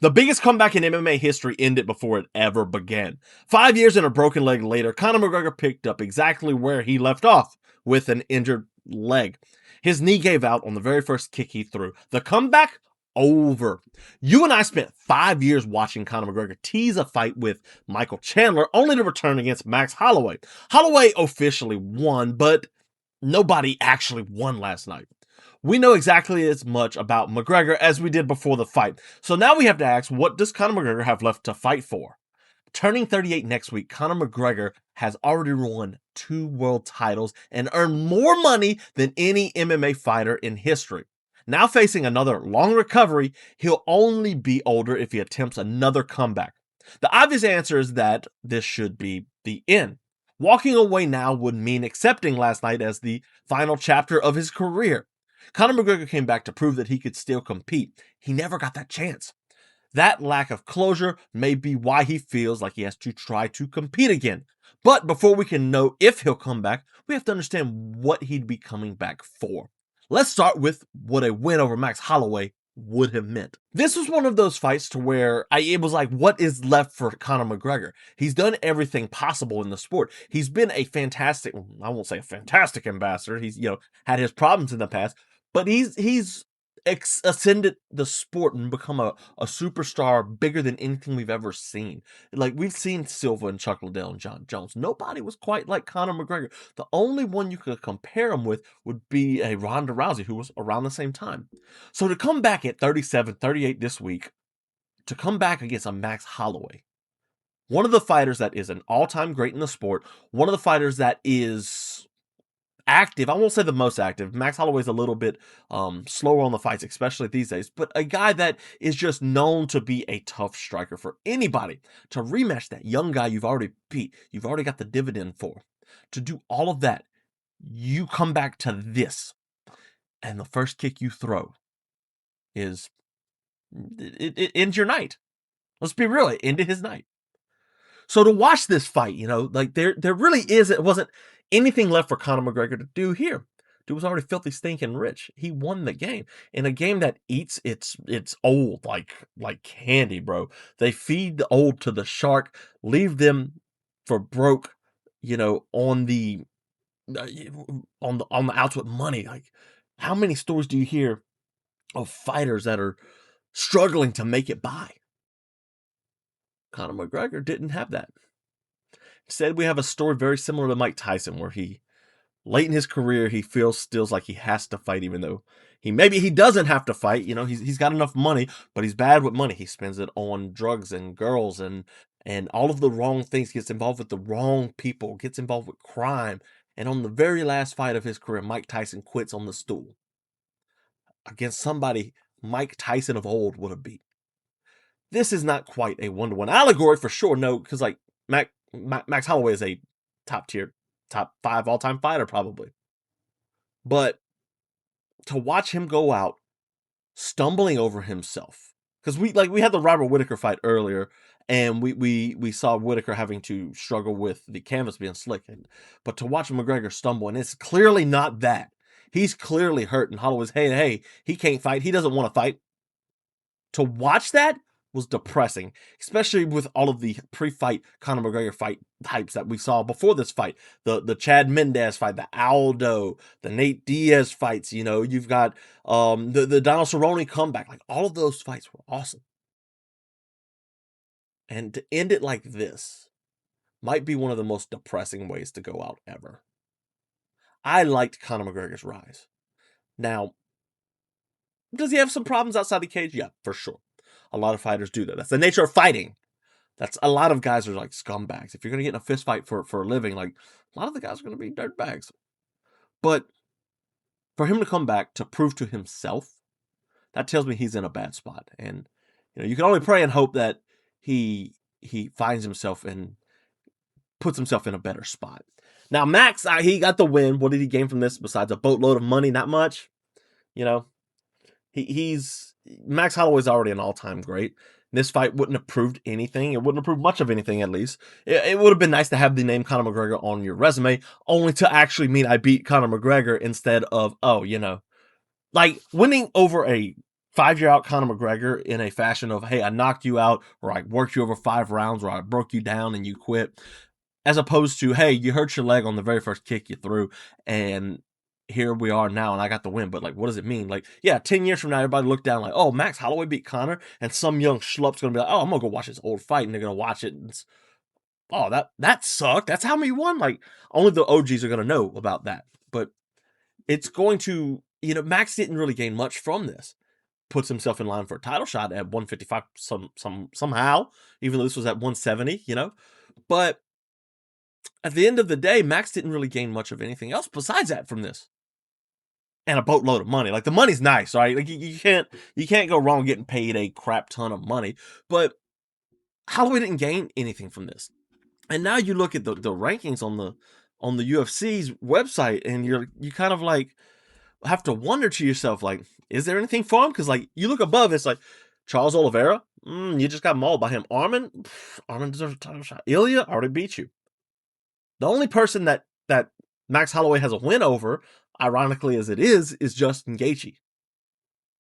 The biggest comeback in MMA history ended before it ever began. 5 years and a broken leg later, Conor McGregor picked up exactly where he left off, with an injured leg. His knee gave out on the very first kick he threw. The comeback? Over. You and I spent 5 years watching Conor McGregor tease a fight with Michael Chandler, only to return against Max Holloway. Holloway officially won, but nobody actually won last night. We know exactly as much about McGregor as we did before the fight. So now we have to ask, what does Conor McGregor have left to fight for? Turning 38 next week, Conor McGregor has already won 2 world titles and earned more money than any MMA fighter in history. Now facing another long recovery, he'll only be older if he attempts another comeback. The obvious answer is that this should be the end. Walking away now would mean accepting last night as the final chapter of his career. Conor McGregor came back to prove that he could still compete. He never got that chance. That lack of closure may be why he feels like he has to try to compete again. But before we can know if he'll come back, we have to understand what he'd be coming back for. Let's start with what a win over Max Holloway would have meant. This was one of those fights to where it was like, what is left for Conor McGregor? He's done everything possible in the sport. He's been a fantastic, I won't say a fantastic ambassador. He's, had his problems in the past, but he's ascended the sport and become a superstar bigger than anything we've ever seen. Like, we've seen Silva and Chuck Liddell and John Jones. Nobody was quite like Conor McGregor. The only one you could compare him with would be a Ronda Rousey, who was around the same time. So to come back at 37, 38 this week, to come back against a Max Holloway, one of the fighters that is an all-time great in the sport, one of the fighters that is active, I won't say the most active. Max Holloway's a little bit slower on the fights, especially these days, but a guy that is just known to be a tough striker for anybody. To rematch that young guy you've already beat, you've already got the dividend for. To do all of that, you come back to this, and the first kick you throw is, it ends your night. Let's be real, it ended his night. So to watch this fight, like there really wasn't anything left for Conor McGregor to do here. Dude was already filthy stinking rich. He won the game in a game that eats its old like candy, bro. They feed the old to the shark, leave them for broke, on the outs with money. Like, how many stories do you hear of fighters that are struggling to make it by? Conor McGregor didn't have that. Instead, we have a story very similar to Mike Tyson, where late in his career, he feels like he has to fight, even though he doesn't have to fight. He's got enough money, but he's bad with money. He spends it on drugs and girls and all of the wrong things. Gets involved with the wrong people, gets involved with crime. And on the very last fight of his career, Mike Tyson quits on the stool against somebody Mike Tyson of old would have beat. This is not quite a one-to-one allegory for sure, no, because like Max Holloway is a top 5 all-time fighter probably. But to watch him go out stumbling over himself, because we had the Robert Whittaker fight earlier, and we saw Whittaker having to struggle with the canvas being slick, but to watch McGregor stumble, and it's clearly not that. He's clearly hurt, and Holloway's, hey, he can't fight. He doesn't want to fight. To watch that was depressing, especially with all of the pre-fight Conor McGregor fight hypes that we saw before this fight. The Chad Mendes fight, the Aldo, the Nate Diaz fights, you've got the Donald Cerrone comeback. Like, all of those fights were awesome. And to end it like this might be one of the most depressing ways to go out ever. I liked Conor McGregor's rise. Now, does he have some problems outside the cage? Yeah, for sure. A lot of fighters do that. That's the nature of fighting. That's a lot of guys are like scumbags. If you're going to get in a fist fight for a living, like, a lot of the guys are going to be dirtbags. But for him to come back to prove to himself, that tells me he's in a bad spot. And you can only pray and hope that he finds himself and puts himself in a better spot. Now, Max, he got the win. What did he gain from this besides a boatload of money? Not much. Max Holloway's already an all-time great. This fight wouldn't have proved anything. It wouldn't have proved much of anything, at least. It would have been nice to have the name Conor McGregor on your resume, only to actually mean I beat Conor McGregor instead of, like, winning over a 5-year out Conor McGregor in a fashion of, hey, I knocked you out, or I worked you over 5 rounds, or I broke you down and you quit, as opposed to, hey, you hurt your leg on the very first kick you threw, and here we are now, and I got the win. But, like, what does it mean? Like, yeah, 10 years from now, everybody look down like, oh, Max Holloway beat Conor, and some young schlup's going to be like, oh, I'm going to go watch this old fight, and they're going to watch it, and oh, that sucked. That's how he won. Like, only the OGs are going to know about that. But it's going to, Max didn't really gain much from this. Puts himself in line for a title shot at 155 somehow, even though this was at 170, But at the end of the day, Max didn't really gain much of anything else besides that from this. And a boatload of money. Like, the money's nice, right? Like, you can't go wrong getting paid a crap ton of money. But Holloway didn't gain anything from this. And now you look at the rankings on the UFC's website, and you kind of like have to wonder to yourself, like, is there anything for him? Because, like, you look above, it's like Charles Oliveira, you just got mauled by him. Armin deserves a title shot. Ilia already beat you. The only person that Max Holloway has a win over, ironically as it is Justin Gaethje.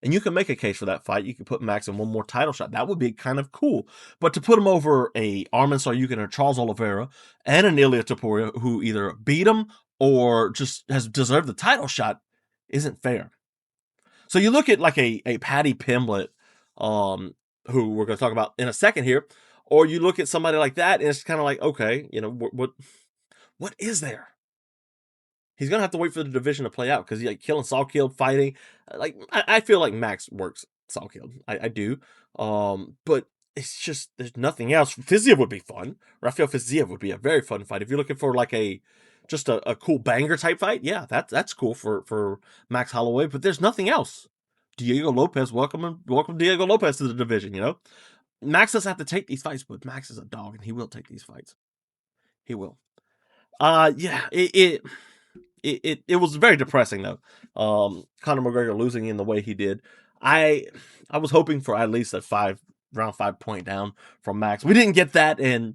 And you can make a case for that fight. You can put Max in one more title shot. That would be kind of cool. But to put him over a Armin Saryukin or Charles Oliveira and an Ilia Topuria, who either beat him or just has deserved the title shot, isn't fair. So you look at like a Paddy Pimblett, who we're going to talk about in a second here, or you look at somebody like that, and it's kind of like, okay, what is there? He's going to have to wait for the division to play out, because he's like killing, Saul killed, fighting. Like, I feel like Max works Saul killed. I do. But it's just, there's nothing else. Fiziev would be fun. Rafael Fiziev would be a very fun fight. If you're looking for like just a cool banger type fight, yeah, that's cool for Max Holloway, but there's nothing else. Diego Lopez, welcome Diego Lopez to the division, Max doesn't have to take these fights, but Max is a dog, and he will take these fights. He will. Yeah, it was very depressing though. Conor McGregor losing in the way he did. I was hoping for at least a round 5 point down from Max. We didn't get that, and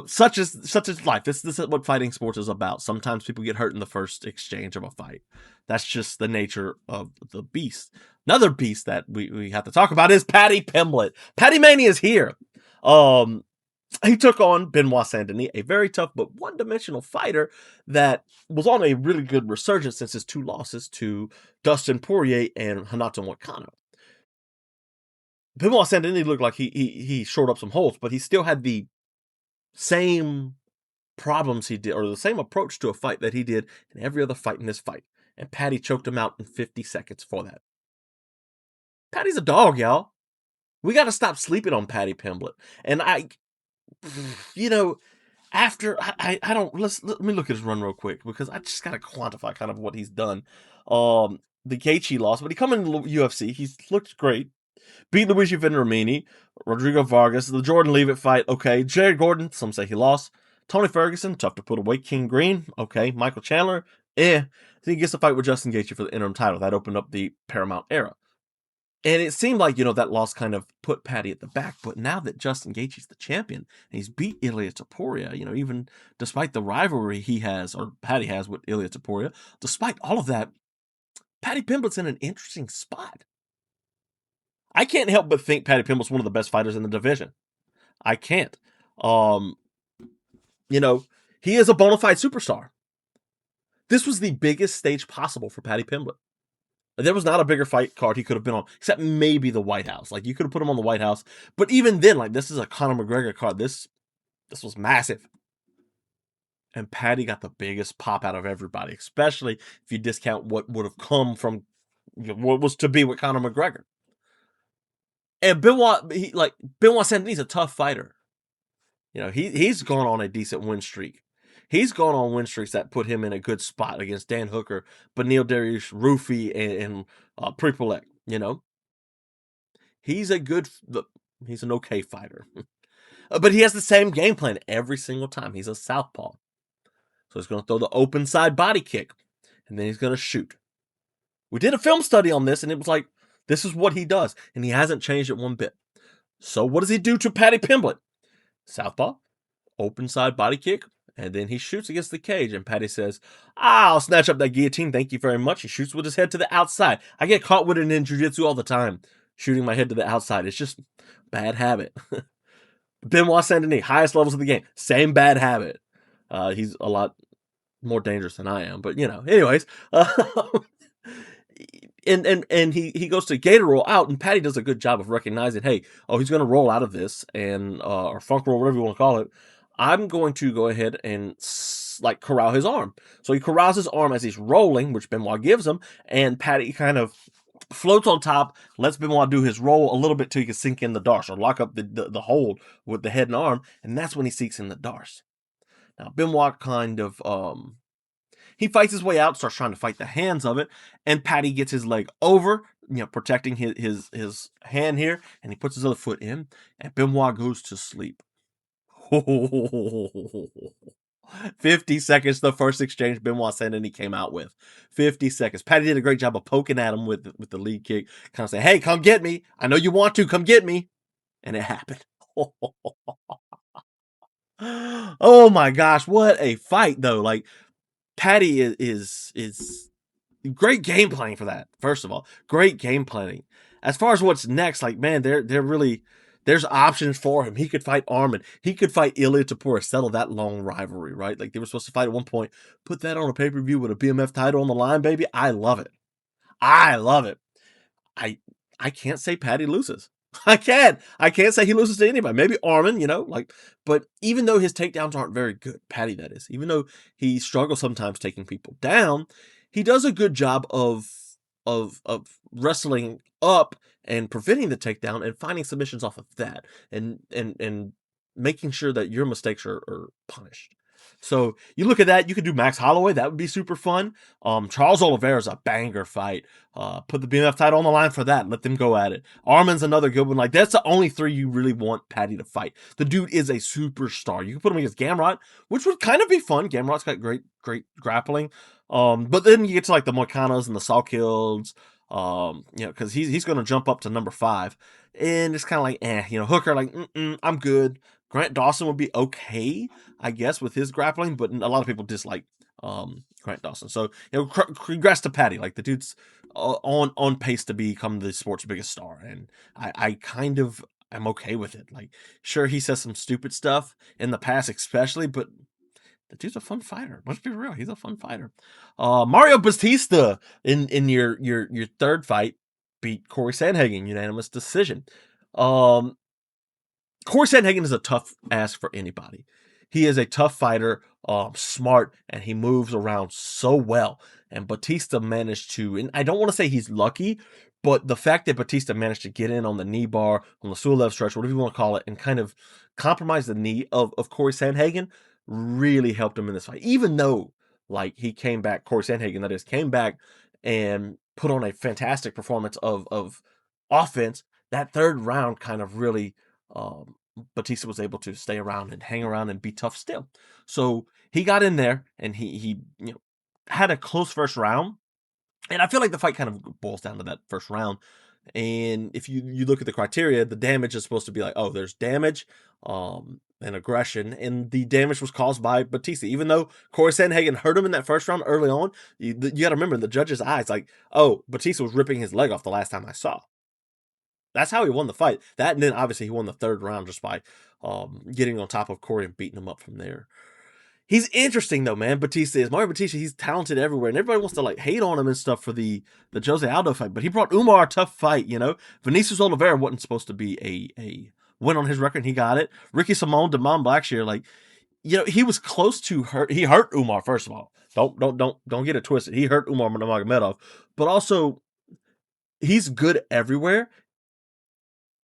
such is life. This is what fighting sports is about. Sometimes people get hurt in the first exchange of a fight. That's just the nature of the beast. Another beast that we have to talk about is Paddy Pimblett. Paddy Mania is here. He took on Benoit Saint-Denis, a very tough but one-dimensional fighter that was on a really good resurgence since his 2 losses to Dustin Poirier and Renato Moicano. Benoit Saint-Denis looked like he shored up some holes, but he still had the same problems he did, or the same approach to a fight that he did in every other fight in this fight. And Paddy choked him out in 50 seconds for that. Paddy's a dog, y'all. We got to stop sleeping on Paddy Pimblett. And let me look at his run real quick, because I just got to quantify kind of what he's done. The Gaethje loss, but he come into the UFC, he's looked great. Beat Luigi Vendramini, Rodrigo Vargas, the Jordan Leavitt fight, okay. Jared Gordon, some say he lost. Tony Ferguson, tough to put away. King Green, okay. Michael Chandler, Then he gets a fight with Justin Gaethje for the interim title. That opened up the Paramount era. And it seemed like, that loss kind of put Paddy at the back. But now that Justin Gaethje's the champion, and he's beat Ilia Topuria, even despite the rivalry he has, or Paddy has with Ilia Topuria, despite all of that, Paddy Pimblett's in an interesting spot. I can't help but think Paddy Pimblett's one of the best fighters in the division. I can't. He is a bona fide superstar. This was the biggest stage possible for Paddy Pimblett. There was not a bigger fight card he could have been on, except maybe the White House. Like, you could have put him on the White House. But even then, like, this is a Conor McGregor card. This was massive. And Paddy got the biggest pop out of everybody, especially if you discount what would have come from what was to be with Conor McGregor. And Benoit Saint-Denis is a tough fighter. He's gone on a decent win streak. He's gone on win streaks that put him in a good spot against Dan Hooker, Beneil Dariush, Rufi, and Pripolek. He's an okay fighter. But he has the same game plan every single time. He's a southpaw. So he's going to throw the open side body kick, and then he's going to shoot. We did a film study on this, and it was like, this is what he does, and he hasn't changed it one bit. So what does he do to Paddy Pimblett? Southpaw, open side body kick, And then he shoots against the cage, and Paddy says, I'll snatch up that guillotine, thank you very much. He shoots with his head to the outside. I get caught with it in jiu-jitsu all the time, shooting my head to the outside. It's just bad habit. Benoit Saint-Denis, highest levels of the game, same bad habit. He's a lot more dangerous than I am, but anyways. And he goes to Gator roll out, and Paddy does a good job of recognizing, hey, he's going to roll out of this, and or funk roll, whatever you want to call it. I'm going to go ahead and corral his arm. So he corrals his arm as he's rolling, which Benoit gives him, and Paddy kind of floats on top, lets Benoit do his roll a little bit till he can sink in the darce or lock up the hold with the head and arm, and that's when he sinks in the darce. Now Benoit kind of he fights his way out, starts trying to fight the hands of it, and Paddy gets his leg over, protecting his hand here, and he puts his other foot in, and Benoit goes to sleep. 50 seconds, the first exchange Benoit Saint-Denis came out with. 50 seconds. Paddy did a great job of poking at him with the lead kick, kind of saying, hey, come get me. I know you want to. Come get me. And it happened. Oh my gosh, what a fight, though. Like, Paddy is great game planning for that. First of all, great game planning. As far as what's next, like, man, they're really, there's options for him. He could fight Arman. He could fight Ilia Topuria, settle that long rivalry, right? Like, they were supposed to fight at one point. Put that on a pay-per-view with a BMF title on the line, baby. I love it. I love it. I can't say Paddy loses. I can't say he loses to anybody. Maybe Arman, but even though his takedowns aren't very good, Paddy, that is, even though he struggles sometimes taking people down, he does a good job of wrestling up and preventing the takedown and finding submissions off of that and making sure that your mistakes are punished. So you look at that, you could do Max Holloway. That would be super fun. Charles Oliveira is a banger fight. Put the BMF title on the line for that. Let them go at it. Arman's another good one. Like, that's the only three you really want Paddy to fight. The dude is a superstar. You can put him against Gamrot, which would kind of be fun. Gamrot's got great grappling. But then you get to like the Moicanas and the Salkilds. Because he's going to jump up to number 5, and it's kind of like, Hooker, like, I'm good. Grant Dawson would be okay, I guess, with his grappling, but a lot of people dislike Grant Dawson. So, congrats to Paddy. Like, the dude's on pace to become the sport's biggest star, and I kind of am okay with it. Like, sure, he says some stupid stuff in the past, especially, but the dude's a fun fighter. Let's be real, he's a fun fighter. Mario Bautista in your third fight beat Cory Sandhagen, unanimous decision. Cory Sandhagen is a tough ask for anybody. He is a tough fighter, smart, and he moves around so well. And Bautista managed to, and I don't want to say he's lucky, but the fact that Bautista managed to get in on the knee bar, on the Sulev stretch, whatever you want to call it, and kind of compromise the knee of Cory Sandhagen really helped him in this fight. Even though, like, he came back, Cory Sandhagen, that is, came back and put on a fantastic performance of offense, that third round kind of really... Bautista was able to stay around and hang around and be tough still. So he got in there and he had a close first round. And I feel like the fight kind of boils down to that first round. And if you look at the criteria, the damage is supposed to be like, there's damage and aggression, and the damage was caused by Bautista. Even though Cory Sandhagen hurt him in that first round early on, you got to remember, in the judge's eyes, like, Bautista was ripping his leg off the last time I saw. That's how he won the fight. That, and then obviously he won the third round just by getting on top of Cory and beating him up from there. He's interesting though, man. Bautista is Mario Bautista. He's talented everywhere, and everybody wants to like hate on him and stuff for the Jose Aldo fight. But he brought Umar a tough fight. Vinicius Oliveira wasn't supposed to be a win on his record. And he got it. Ricky Simon, Damon Blackshear, like, he was close to hurt. He hurt Umar, first of all. Don't get it twisted. He hurt Umar Nurmagomedov, but also he's good everywhere.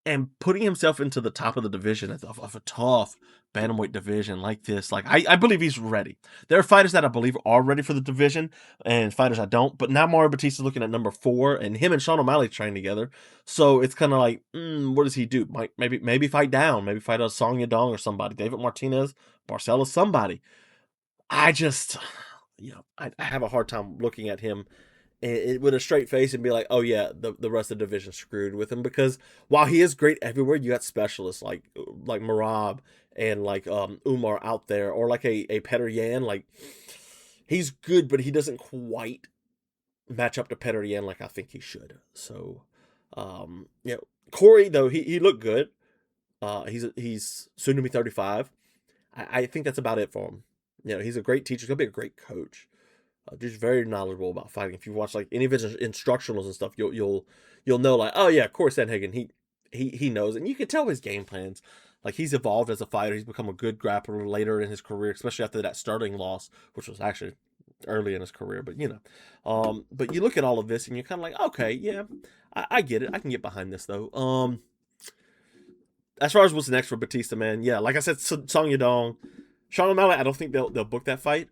And putting himself into the top of the division of a tough bantamweight division like this, like, I believe he's ready. There are fighters that I believe are ready for the division, and fighters I don't. But now Mario Bautista's looking at number 4, and him and Sean O'Malley train together. So it's kind of like, what does he do? Maybe fight down, maybe fight a Song Yadong or somebody, David Martinez, Barcelo, somebody. I just, I have a hard time looking at him with a straight face and be like, oh yeah, the rest of the division screwed with him, because while he is great everywhere, you got specialists like Marab and like Umar out there, or like a Petr Yan. Like, he's good, but he doesn't quite match up to Petr Yan like I think he should. So, Cory though, he looked good. He's soon to be 35. I think that's about it for him. He's a great teacher. He's gonna be a great coach. Just very knowledgeable about fighting. If you watch like any of his instructionals and stuff, you'll know, like, oh yeah, Cory Sandhagen, he knows, and you can tell his game plans. Like, he's evolved as a fighter. He's become a good grappler later in his career, especially after that Sterling loss, which was actually early in his career. But but you look at all of this and you're kind of like, okay, yeah, I get it. I can get behind this though. As far as what's next for Bautista, man, yeah, like I said, Song Yadong, Sean O'Malley, I don't think they'll book that fight.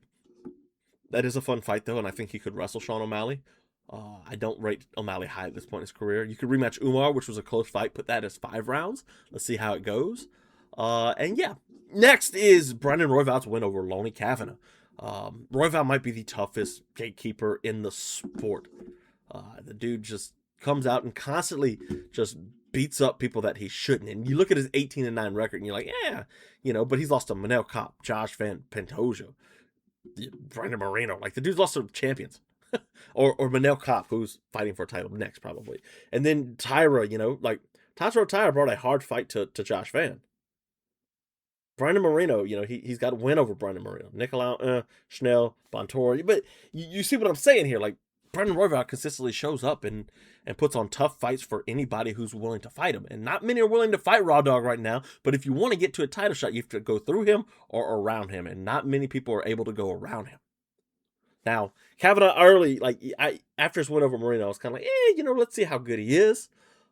That is a fun fight, though, and I think he could wrestle Sean O'Malley. I don't rate O'Malley high at this point in his career. You could rematch Umar, which was a close fight. Put that as 5 rounds. Let's see how it goes. And yeah, next is Brandon Royval's win over Lonnie Kavanagh. Royval might be the toughest gatekeeper in the sport. The dude just comes out and constantly just beats up people that he shouldn't. And you look at his 18-9 record, and you're like, yeah, but he's lost to Manel Kape, Josh Van Pantoja, Brandon Moreno. Like, the dude's lost to champions. or Manel Kape, who's fighting for a title next, probably. And then Tyra, like, Tatsuro Tyra brought a hard fight to Josh Van. Brandon Moreno, he's got a win over Brandon Moreno. Nicolau, Schnell, Bontori. But you see what I'm saying here. Like, Brandon Royval consistently shows up and puts on tough fights for anybody who's willing to fight him. And not many are willing to fight Raw Dog right now. But if you want to get to a title shot, you have to go through him or around him. And not many people are able to go around him. Now, Kavanagh early, like, after his win over Moreno, I was kind of like, let's see how good he is.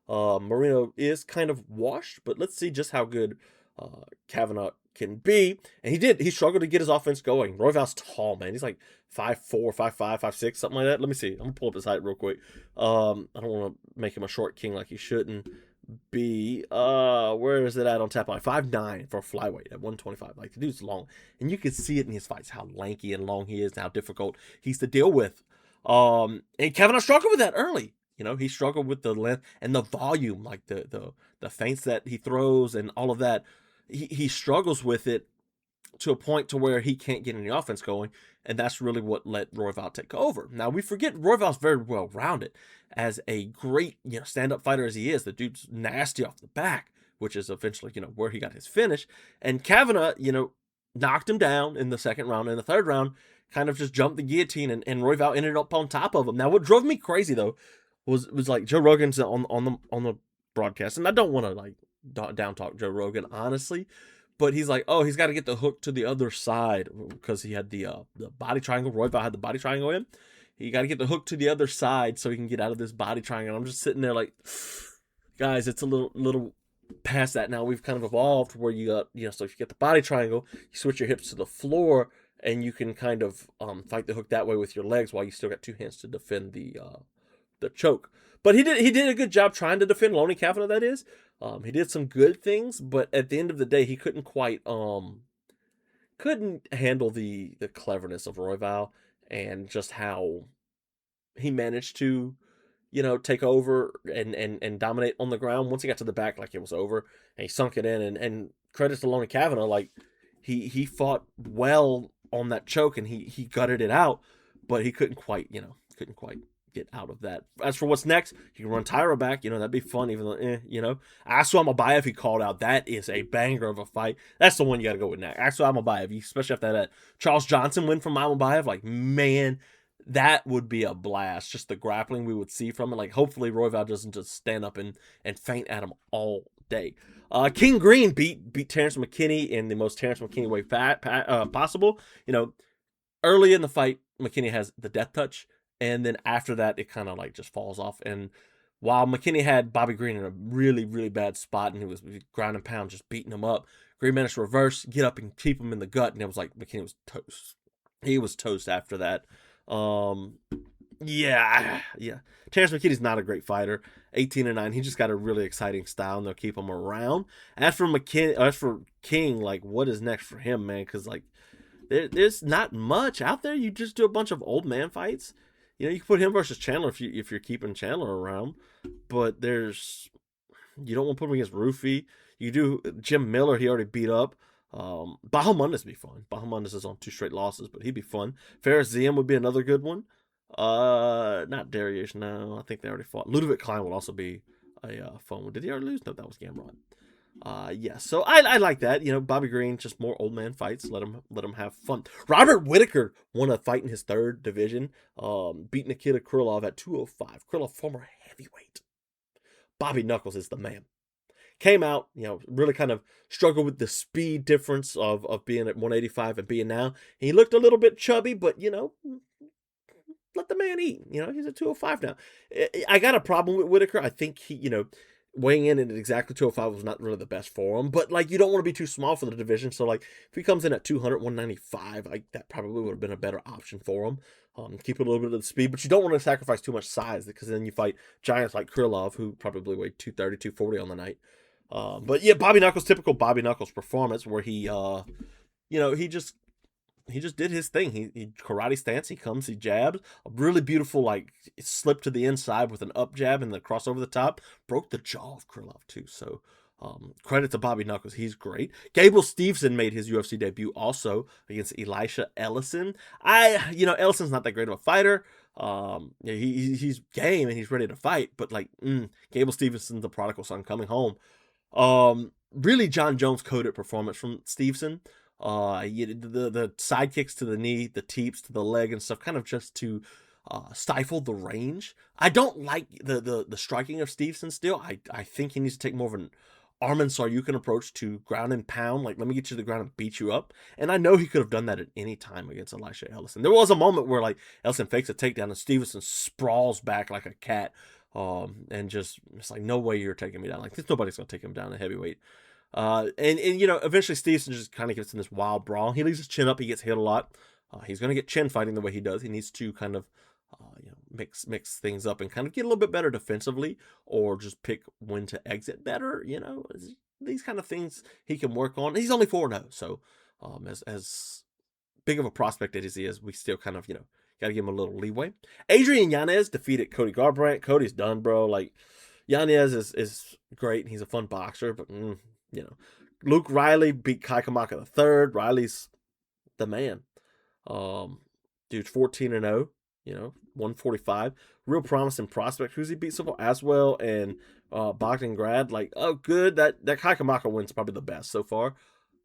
Moreno is kind of washed, but let's see just how good Kavanagh can be. And he did. He struggled to get his offense going. Royval's tall, man. He's like 5'4", 5'5", 5'6", something like that. Let me see. I'm going to pull up his height real quick. I don't want to make him a short king like he shouldn't be. Where is it at on Tap Line? 5'9" for a flyweight at 125. Like, the dude's long. And you can see it in his fights, how lanky and long he is and how difficult he's to deal with. And Kavanagh struggled with that early. He struggled with the length and the volume, like the feints that he throws and all of that. He struggles with it to a point to where he can't get any offense going, and that's really what let Royval take over. Now, we forget Royval's very well rounded. As a great, stand-up fighter as he is, the dude's nasty off the back, which is eventually, where he got his finish. And Kavanagh, knocked him down in the second round. In the third round, kind of just jumped the guillotine, and Royval ended up on top of him. Now, what drove me crazy, though, was like Joe Rogan's on the broadcast, and I don't want to, like, down talk Joe Rogan, honestly, but he's like, oh, he's got to get the hook to the other side because he had the body triangle. Royval had the body triangle in. He got to get the hook to the other side so he can get out of this body triangle. I'm just sitting there like, guys, it's a little past that now. We've kind of evolved where you got, so if you get the body triangle, you switch your hips to the floor and you can kind of fight the hook that way with your legs while you still got 2 hands to defend the choke. But he did a good job trying to defend Lonnie Kavanagh, that is. He did some good things, but at the end of the day, he couldn't quite couldn't handle the cleverness of Royval and just how he managed to, take over and dominate on the ground. Once he got to the back, like, it was over, and he sunk it in. And credits to Lonnie Kavanagh, like, he fought well on that choke and he gutted it out, but he couldn't quite get out of that. As for what's next, you can run Tyra back, that'd be fun, even though, Aksel Amabayev, he called out. That is a banger of a fight. That's the one you got to go with next. Aksel Amabayev, especially after that Charles Johnson win from Amabayev, like, man, that would be a blast. Just the grappling we would see from it. Like, hopefully Royval doesn't just stand up and faint at him all day. King Green beat Terrence McKinney in the most Terrence McKinney way possible. Early in the fight, McKinney has the death touch. And then after that, it kind of like just falls off. And while McKinney had Bobby Green in a really, really bad spot, and he was ground and pound, just beating him up, Green managed to reverse, get up and keep him in the gut. And it was like McKinney was toast. He was toast after that. Yeah. Terrence McKinney's not a great fighter. 18-9. He just got a really exciting style, and they'll keep him around. As for King, like, what is next for him, man? Because, like, there's not much out there. You just do a bunch of old man fights. You can put him versus Chandler if you're keeping Chandler around, but you don't want to put him against Rufy. You do Jim Miller. He already beat up. Bahamondes be fun. Bahamondes is on 2 straight losses, but he'd be fun. Ferris Ziem would be another good one. Not Darius. No, I think they already fought. Ludovic Klein would also be a fun one. Did he already lose? No, that was Gamrot. Yeah, so I like that. Bobby Green, just more old man fights. Let him have fun. Robert Whittaker won a fight in his 3rd division. Beat Nikita Krylov at 205. Krylov, former heavyweight. Bobby Knuckles is the man. Came out, really kind of struggled with the speed difference of being at 185 and being now. He looked a little bit chubby, but let the man eat. He's at 205 now. I got a problem with Whittaker. I think he, weighing in at exactly 205 was not really the best for him. But, you don't want to be too small for the division. So, if he comes in at 200, 195, that probably would have been a better option for him. Keep a little bit of the speed. But you don't want to sacrifice too much size because then you fight giants like Krylov, who probably weighed 230, 240 on the night. But, yeah, Bobby Knuckles, typical Bobby Knuckles performance where he, he just did his thing. He karate stance. He comes, he jabs. A really beautiful, slip to the inside with an up jab and the cross over the top. Broke the jaw of Krylov, too. So, credit to Bobby Knuckles. He's great. Gable Steveson made his UFC debut also against Elisha Ellison. Ellison's not that great of a fighter. He's game and he's ready to fight. But, Gable Stevenson's the prodigal son coming home. Really John Jones coded performance from Steveson. The side kicks to the knee, the teeps to the leg and stuff, kind of just to stifle the range. I don't like the striking of Steveson still. I think he needs to take more of an Arman Saryukin approach to ground and pound. Let me get you to the ground and beat you up. And I know he could have done that at any time against Elisha Ellison. There was a moment where Ellison fakes a takedown and Stevenson sprawls back like a cat. And just, it's no way you're taking me down. Nobody's going to take him down at heavyweight. Eventually Stevenson just kind of gets in this wild brawl. He leaves his chin up. He gets hit a lot. He's going to get chin fighting the way he does. He needs to kind of, mix things up and kind of get a little bit better defensively or just pick when to exit better. These kind of things he can work on. He's only 4-0. So, as big of a prospect as he is, we still kind of, got to give him a little leeway. Adrian Yanez defeated Cody Garbrandt. Cody's done, bro. Yanez is great. And he's a fun boxer, but, Luke Riley beat Kai Kamaka III. Riley's the man. Dude's 14-0, 145. Real promising prospect. Who's he beat so far? Aswell and Bogdan Grad. Good. That Kai Kamaka win's probably the best so far.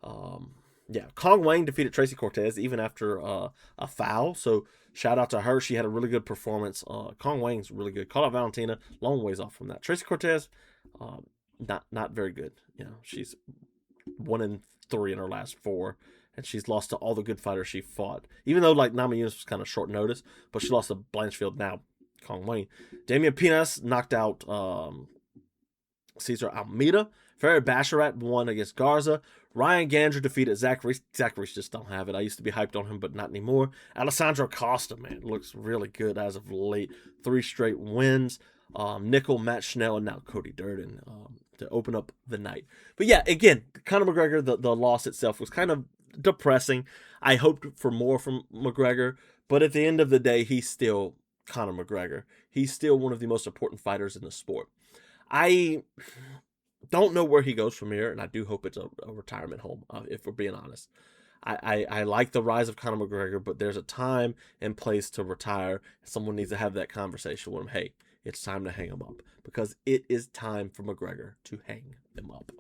Kong Wang defeated Tracy Cortez even after a foul. So shout out to her. She had a really good performance. Kong Wang's really good. Call out Valentina. Long ways off from that. Tracy Cortez, not very good. She's 1-3 in her last 4, and she's lost to all the good fighters she fought. Even though Namajunas was kind of short notice, but she lost to Blanchfield. Now Kong Wang. Damian Pinas knocked out Cesar Almeida. Ferry Basharat won against Garza. Ryan Gander defeated Zach Reese. Zach Reese just don't have it. I used to be hyped on him, but not anymore. Alessandro Costa, man, looks really good as of late. 3 straight wins. Nickel, Matt Schnell, and now Cody Durden to open up the night. But yeah, again, Conor McGregor, the loss itself was kind of depressing. I hoped for more from McGregor, but at the end of the day, he's still Conor McGregor. He's still one of the most important fighters in the sport. I don't know where he goes from here, and I do hope it's a retirement home, if we're being honest. I like the rise of Conor McGregor, but there's a time and place to retire. Someone needs to have that conversation with him. Hey, it's time to hang him up, because it is time for McGregor to hang him up.